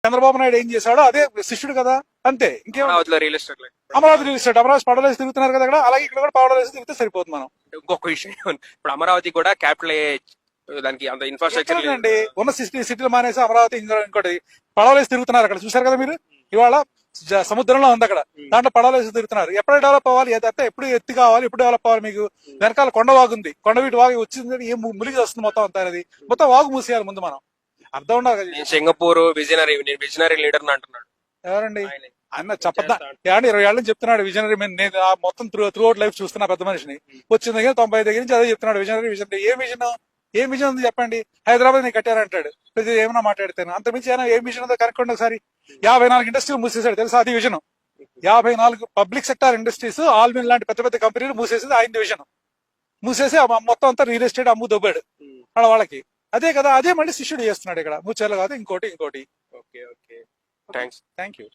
చంద్రబాబు నాయుడు ఏం చేశాడో అదే శిష్యుడు కదా, అంతే. ఇంకేం అమరావతిలో real estate Amaravati real estate, Amaravati పడవలేసి తిరుగుతున్నారు కదా ఇక్కడ, అలాగే ఇక్కడ కూడా పడవలేసి తిరిగితే సరిపోతుంది. మనం ఇంకొక విషయం, ఇప్పుడు అమరావతి కూడా క్యాపిటల్ దానికి అంత ఇన్ఫ్రాస్ట్రక్చర్ అండి ఉన్న సిటీలు మానేసి అమరావతి ఇంకోటి పడవలేసి తిరుగుతున్నారు అక్కడ. చూసారు కదా మీరు, ఇవాళ సముద్రంలో ఉంది అక్కడ, దాంట్లో పడవలేసి తిరుగుతున్నారు. ఎప్పుడు డెవలప్ అవ్వాలి, ఎప్పుడు ఎత్తి కావాలి, ఎప్పుడు డెవలప్ అవ్వాలి? మీకు వెనకాల కొండ వాగుంది, కొండవీటి వాగు వచ్చింది, ఏం ములిగి వస్తుంది మొత్తం అంతా అనేది. మొత్తం వాగు మూసేయాలి ముందు, మనం అర్థం ఉండాలి కదా. సింగపూర్ విజనరీ లీడర్ అంటున్నాడు. ఎవరండి ఆయన? చెప్పద్దా ఏమండి, 20 ఏళ్ళ నుంచి చెప్తున్నాడు విజనరీ. నేను మొత్తం త్రూ అవుట్ లైఫ్ చూస్తున్నా పెద్ద మనిషిని, వచ్చిన దగ్గర 90 దగ్గర నుంచి అదే చెప్తున్నాడు విజనరీ. ఏం విజన్ ఉంది చెప్పండి? హైదరాబాద్ నేను కట్టారంటాడు, ప్రతి ఏమైనా మాట్లాడితేను. అంతమించి ఏం విజన్ ఉందో కనుక్కోండి ఒకసారి. 54 ఇండస్ట్రీలు మూసేశాడు తెలుసా, అది విజన్. 54 పబ్లిక్ సెక్టార్ ఇండస్ట్రీస్, ఆల్మిన్ లాంటి పెద్ద పెద్ద కంపెనీలు మూసేసేది ఆయన విజన్. మూసేసి మొత్తం అంతా రియల్ ఎస్టేట్ అమ్ము దొబ్బాడు వాళ్ళకి. అదే కదా, అదే మళ్ళీ శిష్యుడు చేస్తున్నాడు ఇక్కడ. ముచ్చేర్లు కాదు, ఇంకోటి. Okay, thanks. Thank you.